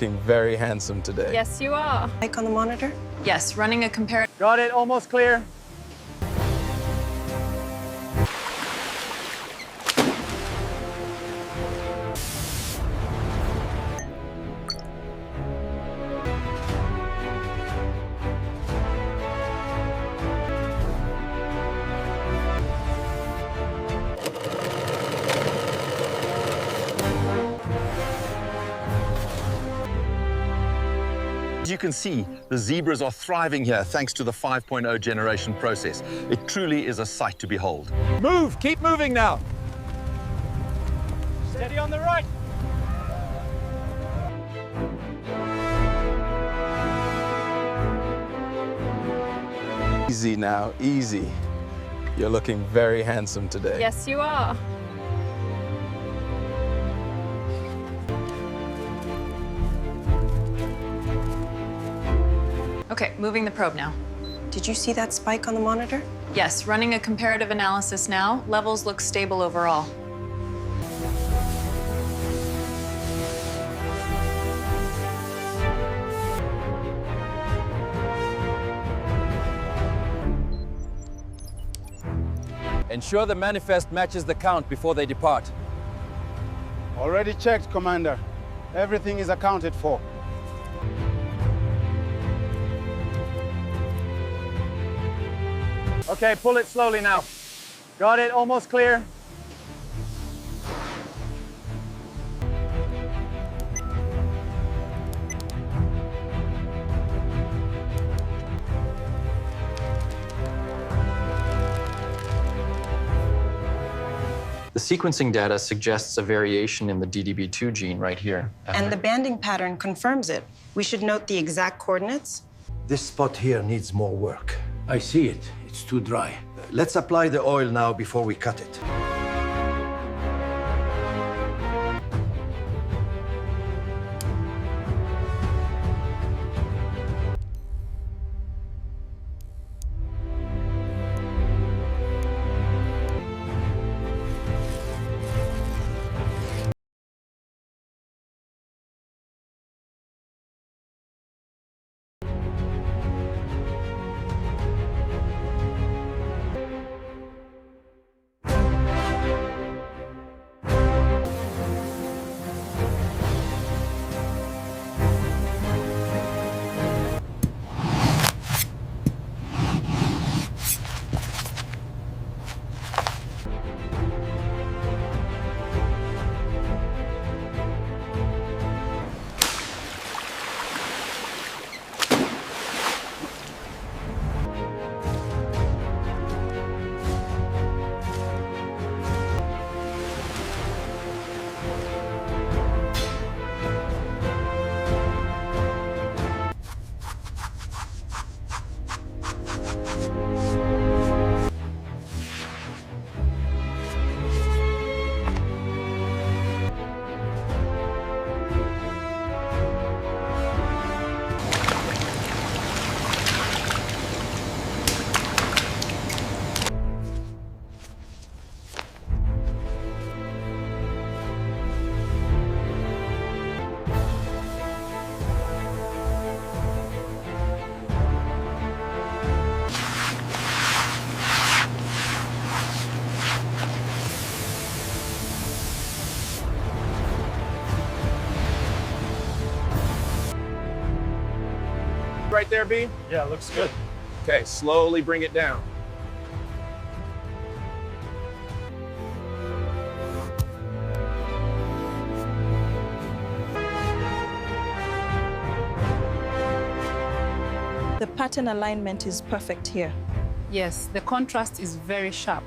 looking very handsome today. Yes, you are. Mic on the monitor? Yes, running a comparative. Got it, almost clear. As you can see, the zebras are thriving here thanks to the 5.0 generation process. It truly is a sight to behold. Move, keep moving now. Steady on the right. Easy now, easy. You're looking very handsome today. Yes, you are. Okay, moving the probe now. Did you see that spike on the monitor? Yes, running a comparative analysis now. Levels look stable overall. Ensure the manifest matches the count before they depart. Already checked, Commander. Everything is accounted for. Okay, pull it slowly now. Got it, almost clear. The sequencing data suggests a variation in the DDB2 gene right here. And the banding pattern confirms it. We should note the exact coordinates. This spot here needs more work. I see it. It's too dry. Let's apply the oil now before we cut it. Right there, B? Yeah, looks good. Okay, slowly bring it down. The pattern alignment is perfect here. Yes, the contrast is very sharp.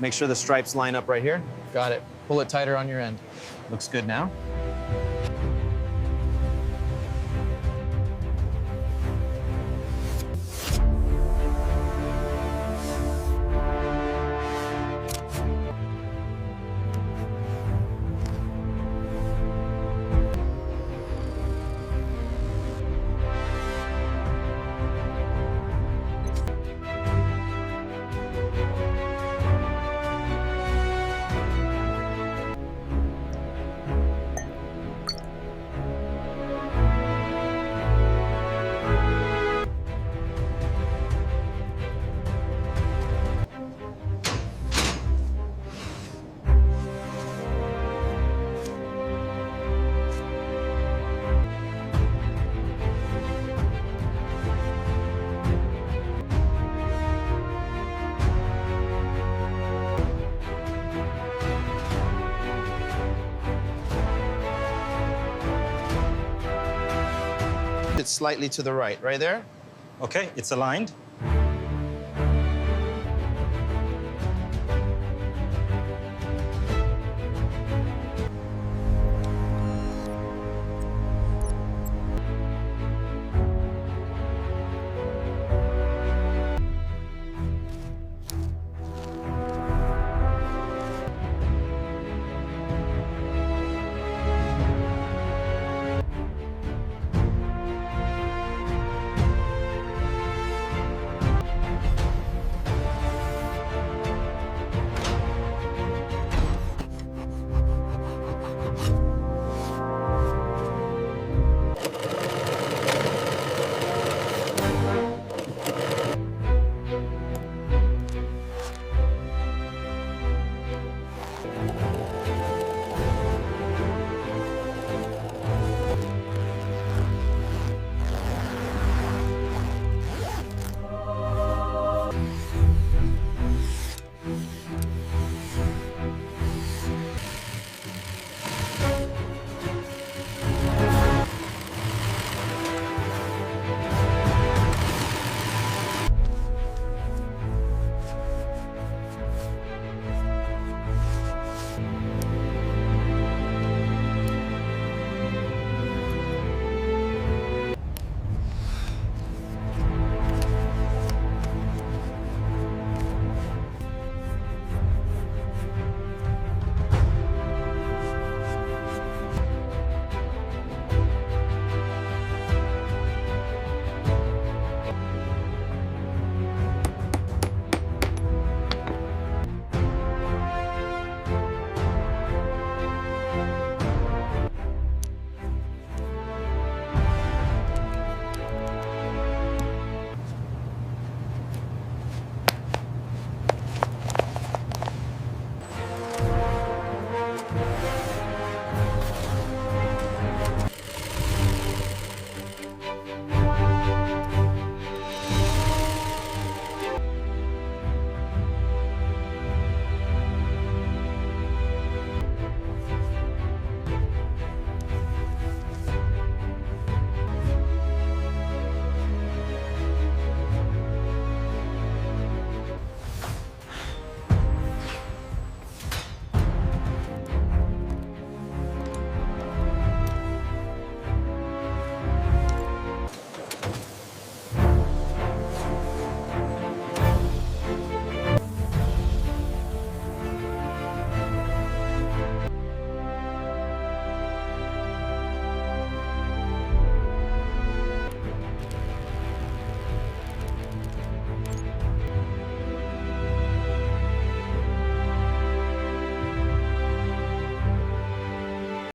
Make sure the stripes line up right here. Got it. Pull it tighter on your end. Looks good now. It's slightly to the right there. Okay, it's aligned.